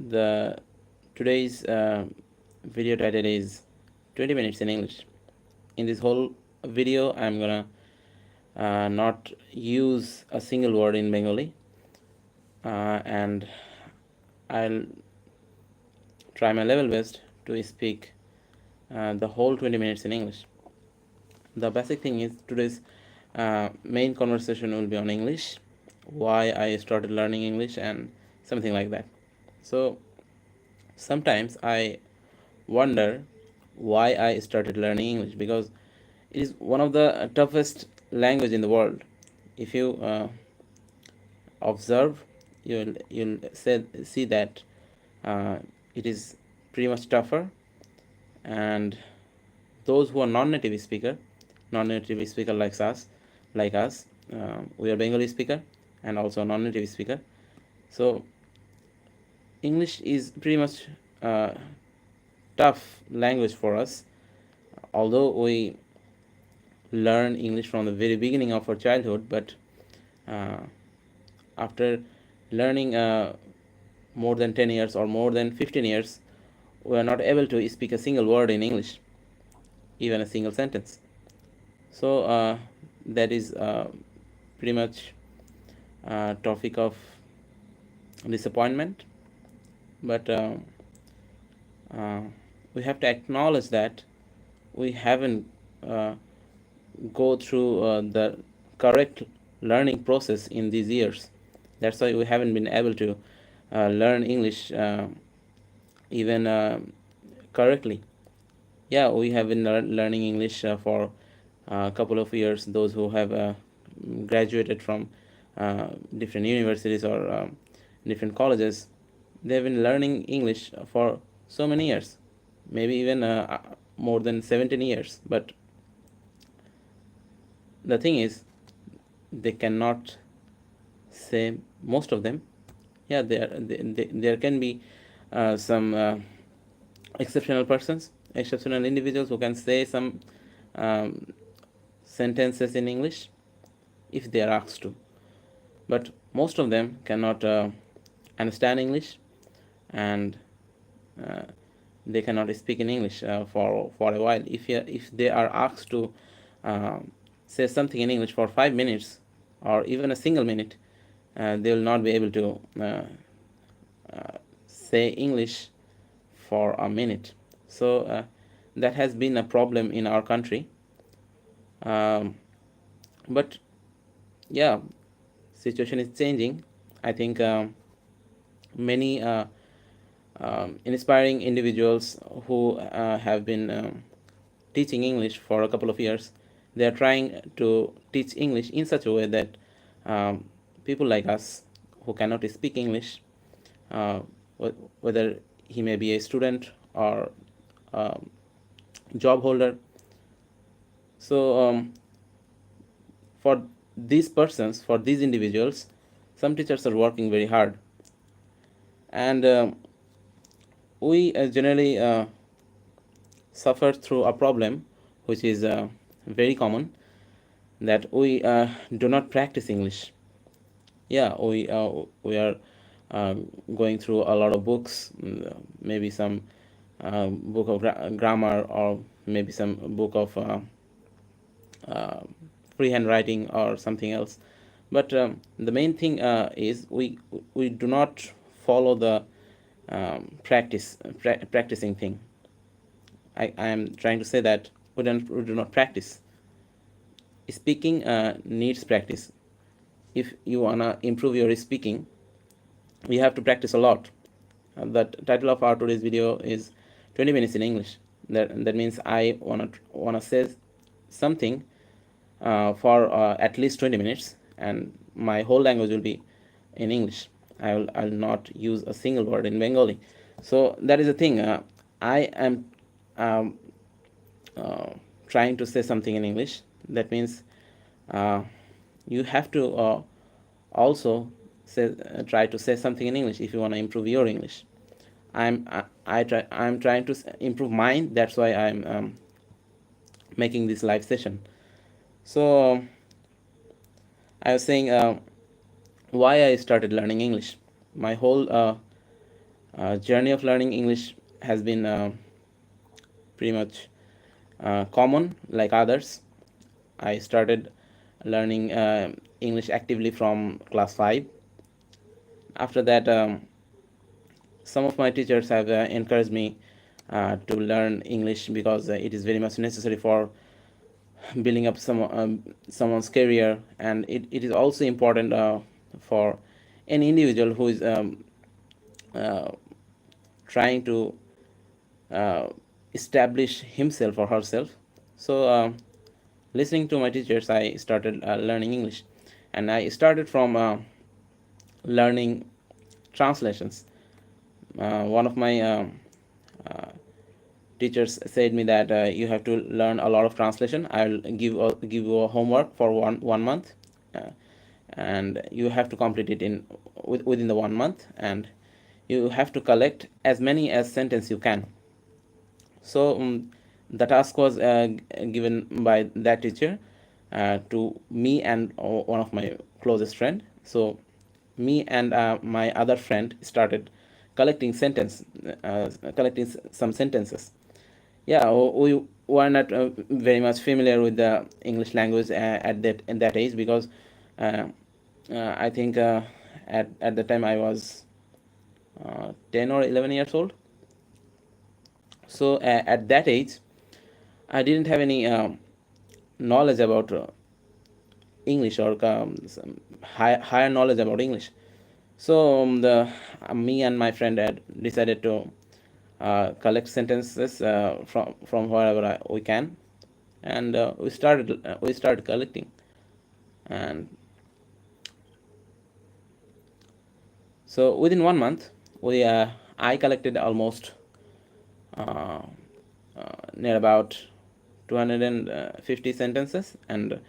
The today's video title is 20 minutes in English. In this whole video, I'm gonna not use a single word in Bengali, and I'll try my level best to speak the whole 20 minutes in English. The basic thing is today's main conversation will be on English, why I started learning English, and something like that. So sometimes I wonder why I started learning English, because it is one of the toughest language in the world. If you observe, see that uh, it is pretty much tougher, and those who are non-native speaker like us, we are Bengali speaker and also non-native speaker. So English is pretty much tough language for us, although we learn English from the very beginning of our childhood, but uh, after learning more than 10 years or more than 15 years, we are not able to speak a single word in English, even a single sentence. So that is pretty much topic of disappointment, but uh, we have to acknowledge that we haven't uh, go through the correct learning process in these years. That's why we haven't been able to learn English even correctly. Yeah, we have been learning English for a couple of years. Those who have graduated from different universities or different colleges, they've been learning English for so many years, maybe even more than 17 years. But the thing is, they cannot say, most of them. Yeah, there can be some exceptional persons, exceptional individuals who can say some um, sentences in English if they are asked to, but most of them cannot understand English, and uh, they cannot speak in English for a while. If they are asked to uh, say something in English for 5 minutes or even a single minute, they will not be able to say English for a minute. So that has been a problem in our country. Um, but yeah, situation is changing. I think many inspiring individuals who have been teaching English for a couple of years, they are trying to teach English in such a way that people like us who cannot speak English, uh, whether he may be a student or um, job holder. So for these persons, for these individuals, some teachers are working very hard, and we generally suffer through a problem which is very common, that we do not practice English. Yeah, we are uh, going through a lot of books, maybe some book of grammar, or maybe some book of uh, freehand writing or something else. But the main thing is we do not follow the practicing thing. I am trying to say that we do not practice. Speaking needs practice. If you wanna improve your speaking, you have to practice a lot. The title of our today's video is 20 minutes in English. That means I wanna say something for at least 20 minutes, and my whole language will be in English. I'll not use a single word in Bengali. So that is the thing. I am um, uh, trying to say something in English. That means uh, you have to also try to say something in English if you want to improve your English. I'm trying to improve mine. That's why I'm making this live session. So I was saying why I started learning English. My whole journey of learning English has been pretty much common like others. I started learning English actively from class 5. After that, some of my teachers have encouraged me to learn English because it is very much necessary for building up someone's career, and it is also important for any individual who is uh, trying to uh, establish himself or herself. So, listening to my teachers, I started learning English, and I started from learning translations. One of my uh, teachers said me that you have to learn a lot of translation. I'll give you a homework for one month, uh, and you have to complete it within the 1 month, and you have to collect as many as sentence you can. So the task was given by that teacher to me and one of my closest friend. So me and my other friend started collecting some sentences. Yeah, we were not very much familiar with the English language at that age, because uh, I think at the time I was 10 or 11 years old. So at that age, I didn't have any knowledge about English, or some higher knowledge about English. So the me and my friend had decided to collect sentences from wherever we can, and we started collecting, and so within 1 month we I collected almost uh, near about 250 sentences, and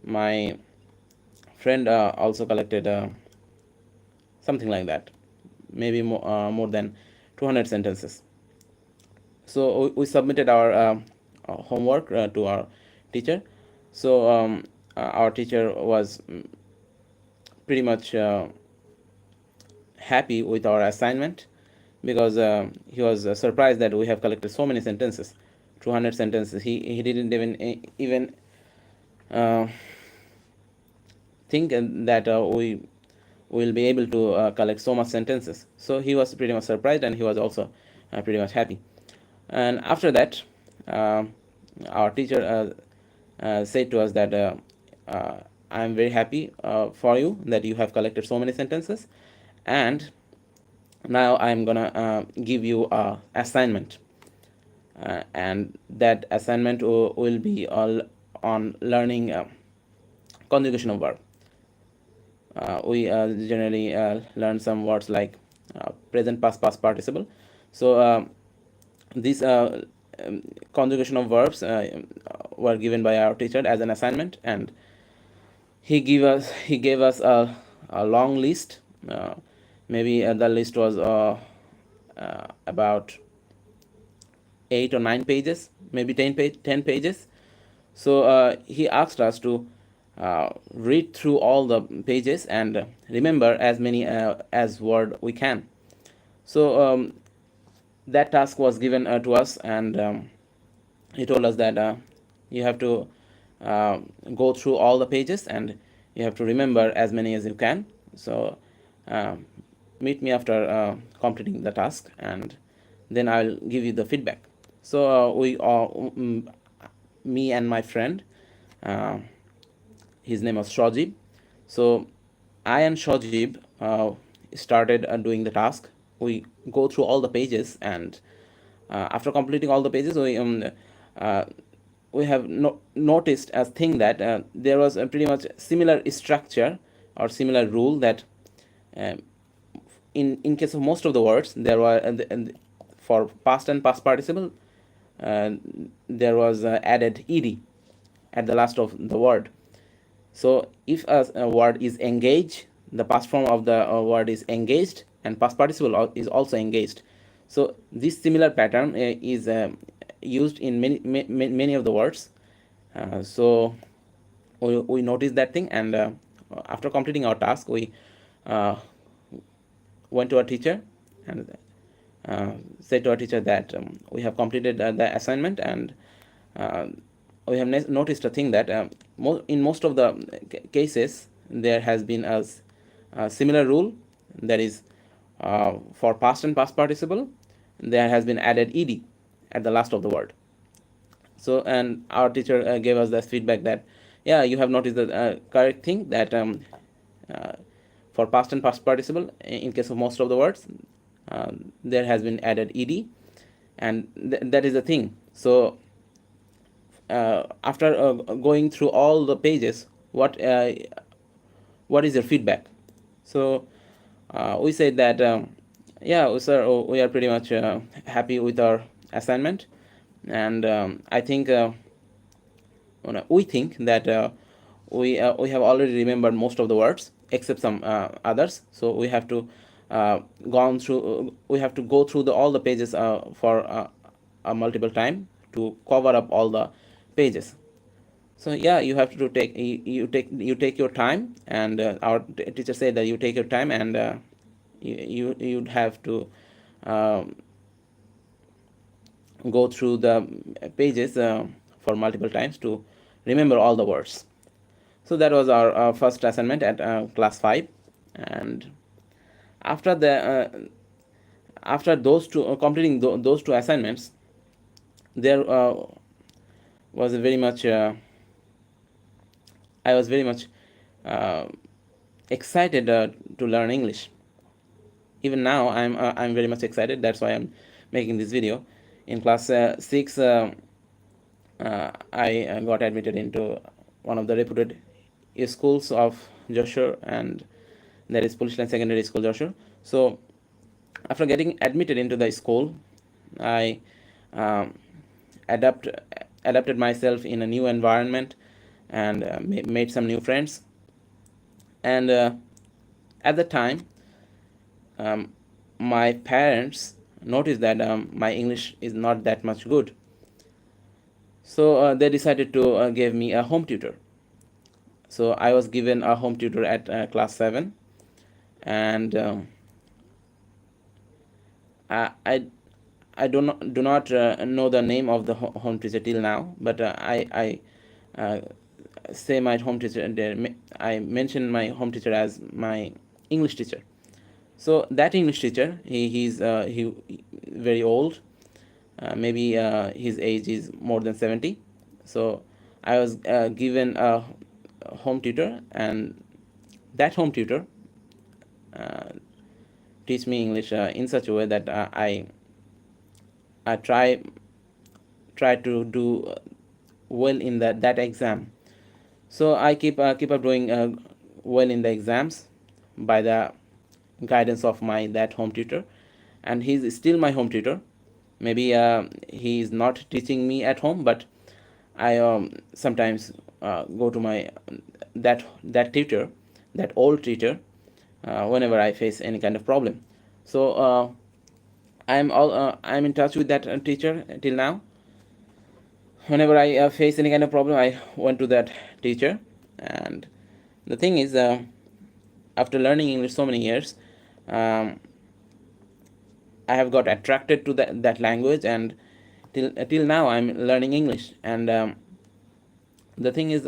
my friend also collected something like that, maybe more than 200 sentences. So we submitted our homework to our teacher. So our teacher was pretty much happy with our assignment, because he was surprised that we have collected so many sentences, 200 sentences. He didn't even uh, think that we will be able to collect so much sentences. So he was pretty much surprised, and he was also pretty much happy. And after that, uh, our teacher said to us that I am very happy for you that you have collected so many sentences, and now I am gonna give you a assignment, and that assignment will be all on learning conjugation of verb. We generally learn some words like present past participle. So these conjugation of verbs were given by our teacher as an assignment, and he gave us a long list. Maybe the list was about 8 or 9 pages, maybe 10 pages. So he asked us to read through all the pages and remember as many as word we can. So that task was given to us, and he told us that you have to uh, go through all the pages, and you have to remember as many as you can. So uh, meet me after completing the task, and then I'll give you the feedback. So me and my friend, uh, his name was Shajib. So I and Shajib started doing the task. We go through all the pages, and after completing all the pages, uh, we have noticed a thing that there was a pretty much similar structure or similar rule that um, in case of most of the words there were for past and past participle uh, there was added ed at the last of the word. So if a word is engaged, the past form of the word is engaged, and past participle is also engaged. So this similar pattern is used in many of the words. So we noticed that thing, and after completing our task, we uh, went to our teacher, and said to our teacher that we have completed the assignment, and uh, we have noticed a thing that in most of the cases there has been a similar rule, that is, for past and past participle there has been added ed at the last of the word. So, and our teacher gave us the feedback that, yeah, you have noticed the correct thing, that uh, for past and past participle, in case of most of the words, there has been added ed, and that is the thing. So after going through all the pages, what is your feedback? So we said that, yeah, sir, we are pretty much happy with our assignment, and I think we think that we have already remembered most of the words except some others. So we have to we have to go through all the pages for a multiple time to cover up all the pages. So yeah, you have to take you take your time, and our teacher said that you take your time, and you'd have to um, go through the pages for multiple times to remember all the words. So that was our first assignment at class 5, and after the after those two completing those two assignments, there was very much I was very much uh, excited to learn English. Even now, I'm very much excited. That's why I'm making this video. In class 6, I got admitted into one of the reputed schools of Joshua, and that is Polish Line Secondary School, Joshua. So after getting admitted into the school, I um, adapt adapted myself in a new environment, and made some new friends. And at the time, um, my parents noticed that my English is not that much good. So they decided to give me a home tutor. So I was given a home tutor at class 7, and I do not know the name of the home teacher till now, but I say my home teacher. I mention my home teacher as my English teacher. So that English teacher, he very old. Maybe his age is more than 70. So I was given a home tutor, and that home tutor uh, teach me English in such a way that I try to do well in that exam. So I keep up doing well in the exams by the guidance of my that home tutor, and he's still my home tutor. Maybe he is not teaching me at home, but I sometimes go to my that tutor, that old teacher, whenever I face any kind of problem. So I'm in touch with that teacher till now. Whenever I face any kind of problem, I went to that teacher. And the thing is, after learning English so many years, um, I have got attracted to that language, and till now I'm learning English. And the thing is,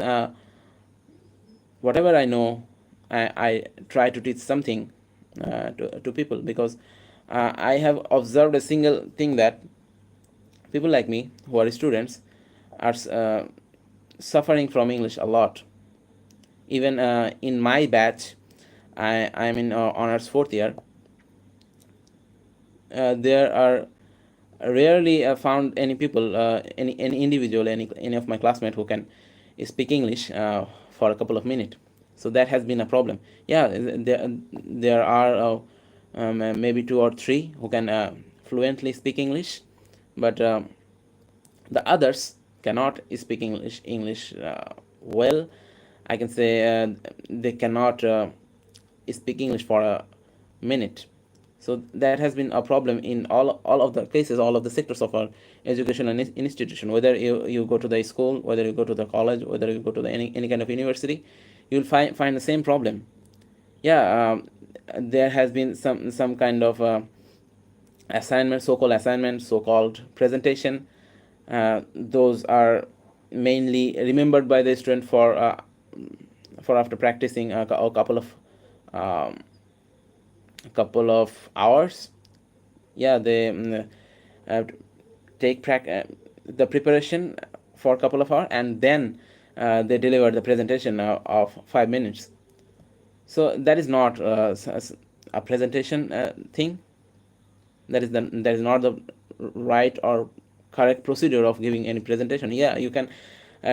whatever I know, I try to teach something to people, because I have observed a single thing, that people like me who are students are suffering from English a lot. Even in my batch, I'm in honors 4th year. There are rarely found any people, any individual, any of my classmates who can speak English for a couple of minutes. So that has been a problem. Yeah, there are maybe 2 or 3 who can fluently speak English, but the others cannot speak English well. I can say they cannot speak English for a minute. So that has been a problem in all of the cases, all of the sectors of our education and institution. Whether you go to the school, whether you go to the college, whether you go to any kind of university, you'll find the same problem. Yeah, there has been some kind of assignment, so-called assignment, so-called presentation. Those are mainly remembered by the student for after practicing a um, couple of hours. Yeah, they uh, take the preparation for a couple of hours, and then they deliver the presentation of 5 minutes. So that is not a presentation thing. That is not the right or correct procedure of giving any presentation. Yeah, you can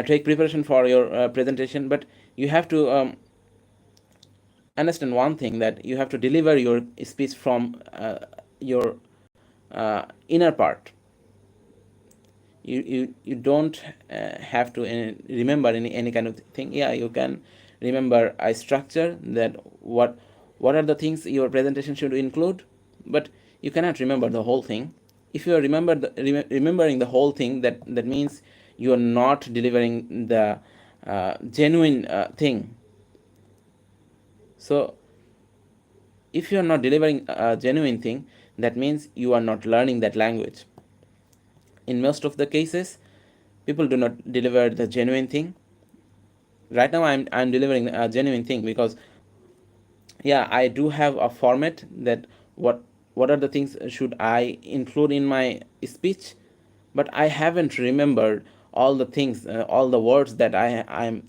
take preparation for your presentation, but you have to understand one thing, that you have to deliver your speech from your inner part. You don't have to remember any kind of thing. Yeah, you can remember a structure, that what are the things your presentation should include, but you cannot remember the whole thing. If you are remembering the whole thing, that means you are not delivering the genuine thing. So if you are not delivering a genuine thing, that means you are not learning that language. In most of the cases, people do not deliver the genuine thing. Right now I'm delivering a genuine thing, because yeah, I do have a format, that what what are the things should I include in my speech, but I haven't remembered all the things, all the words that I'm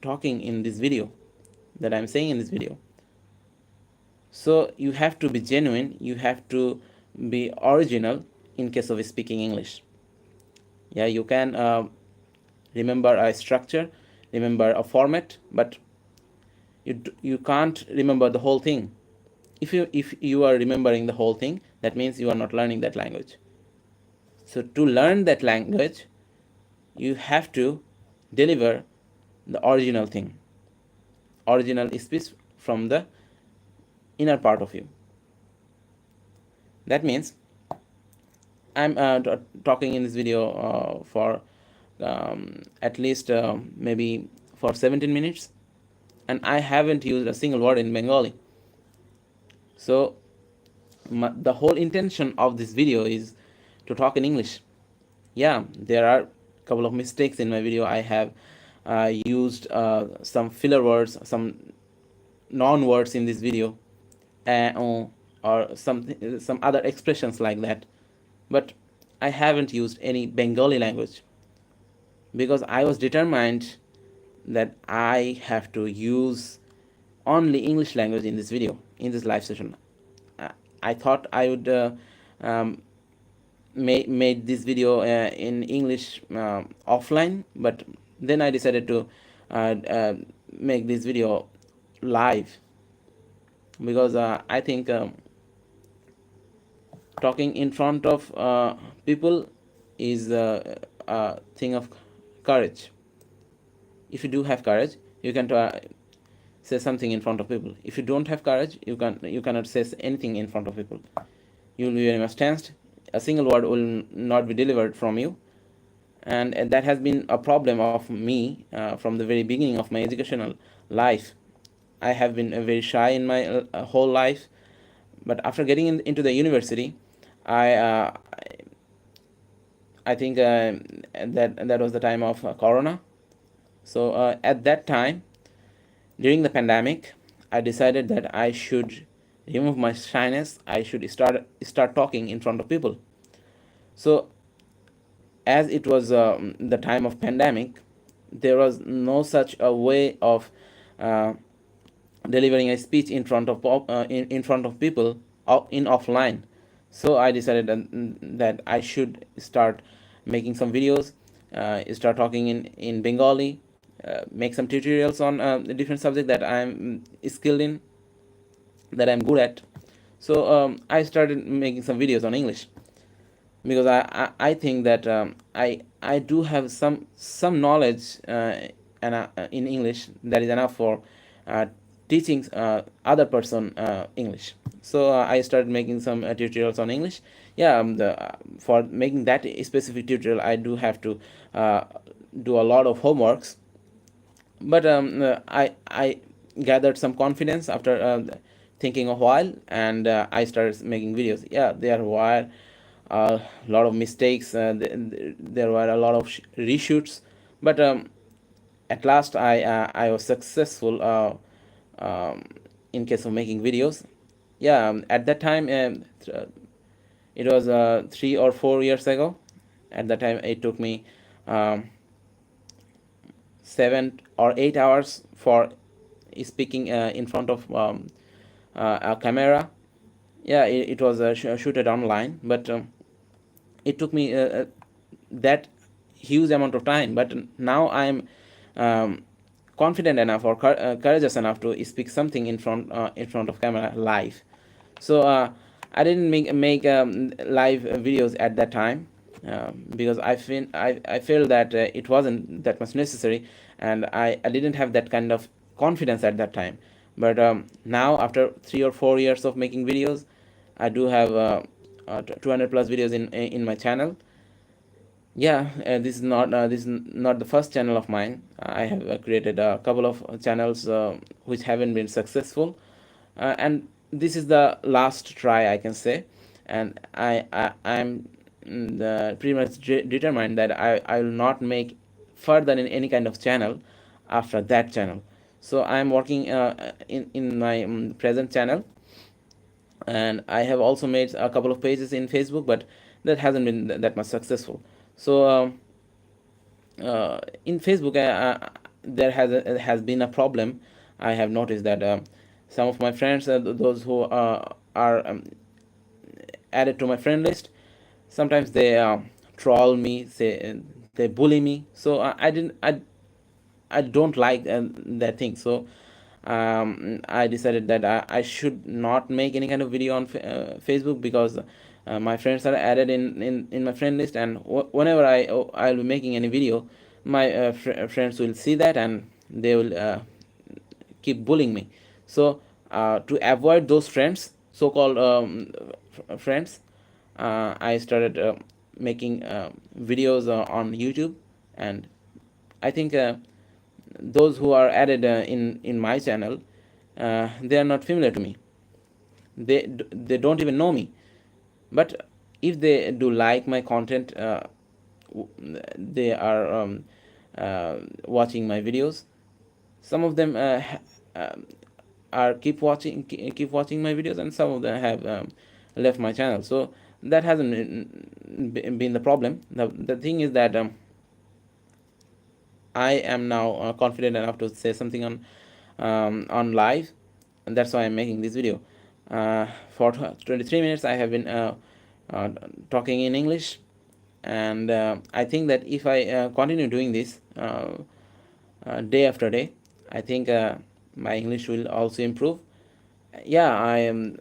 talking in this video, that I'm saying in this video. So you have to be genuine, you have to be original in case of speaking English. Yeah, you can remember a structure, remember a format, but you can't remember the whole thing. If you are remembering the whole thing, that means you are not learning that language. So to learn that language, you have to deliver the original thing, original speech from the inner part of you. That means I'm talking in this video for at least maybe for 17 minutes, and I haven't used a single word in Bengali. So the whole intention of this video is to talk in English. Yeah, there are a couple of mistakes in my video. I have used some filler words, some non words in this video, or some other expressions like that. But I haven't used any Bengali language, because I was determined that I have to use only English language in this video, in this live session. Uh, I thought I would um, made this video in English offline, but then I decided to make this video live, because I think talking in front of people is a thing of courage. If you do have courage, you can say something in front of people. If you don't have courage, you cannot say anything in front of people. You will be very much tensed. A single word will not be delivered from you, and that has been a problem of me from the very beginning of my educational life. I have been very shy in my whole life, but after getting into the university, I I think that was the time of Corona. So at that time, during the pandemic, I decided that I should remove my shyness. I should start talking in front of people. So as it was the time of pandemic, there was no such a way of uh, delivering a speech in front of in front of people in offline. So I decided that I should start making some videos, start talking in Bengali, make some tutorials on the different subject that I'm skilled in, that I'm good at. So I started making some videos on English, because I think that I do have some knowledge in English that is enough for uh, teaching other person English. So I started making some tutorials on English. Yeah, for making that specific tutorial, I do have to do a lot of homeworks, but I gathered some confidence after thinking a while, and I started making videos. Yeah, there were a lot of mistakes. There were a lot of reshoots, but at last I was successful in case of making videos. Yeah, at that time, it was 3 or 4 years ago. At that time, it took me um, 7 or 8 hours for speaking in front of a camera. Yeah, it was shooted online, but it took me that huge amount of time. But now I'm um, confident enough or courageous enough to speak something in front of camera live. So I didn't make live videos at that time, because I feel that it wasn't that much necessary, and I didn't have that kind of confidence at that time. But now, after 3 or 4 years of making videos, I do have 200 plus videos in my channel. Yeah, this is not the first channel of mine. I have created a couple of channels which haven't been successful, and this is the last try, I can say. And I'm pretty much determined that I will not make further in any kind of channel after that channel. So I'm working in my present channel, and I have also made a couple of pages in Facebook, but that hasn't been that much successful. So in Facebook, there has been a problem. I have noticed that some of my friends, those who are added to my friend list, sometimes they troll me, say they bully me. So I don't like that thing. So I decided that I should not make any kind of video on Facebook, because my friends are added in my friend list, and whenever I'll be making any video, my friends will see that, and they will keep bullying me. So to avoid those friends, so-called friends, I started making videos on YouTube. And I think those who are added in my channel, they are not familiar to me. They don't even know me. But if they do like my content, they are watching my videos. Some of them are keep watching my videos, and some of them have left my channel. So that hasn't been the problem. The thing is that I am now confident enough to say something on live, and that's why I'm making this video. For 23 minutes, I have been uh, talking in English, and I think that if I continue doing this day after day, I think my English will also improve. Yeah, I am.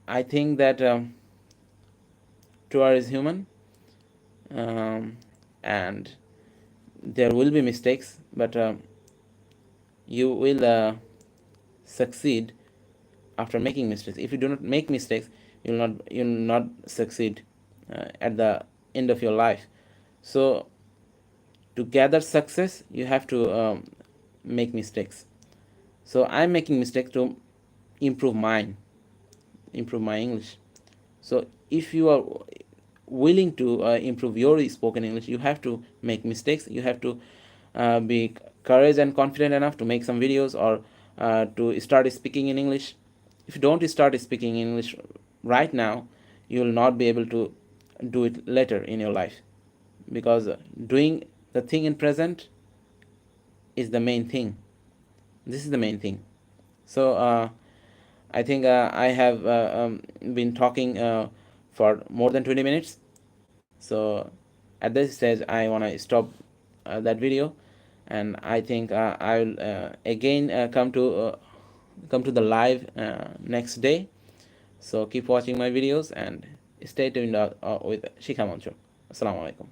I think that Tour is human, and there will be mistakes, but you will succeed after making mistakes. If you do not make mistakes, you will not succeed at the end of your life. So to gather success, you have to make mistakes. So I'm making mistakes to improve improve my English. So if you are willing to improve your spoken English, you have to make mistakes. You have to be courage and confident enough to make some videos, or to start speaking in English. If you don't start speaking English right now, you will not be able to do it later in your life, because doing the thing in present is the main thing. This is the main thing. So I think I have been talking for more than 20 minutes. So at this stage, I want to stop that video, and I think I will again come to the live next day. So keep watching my videos and stay tuned with Shikha Mancho. Assalamu alaikum.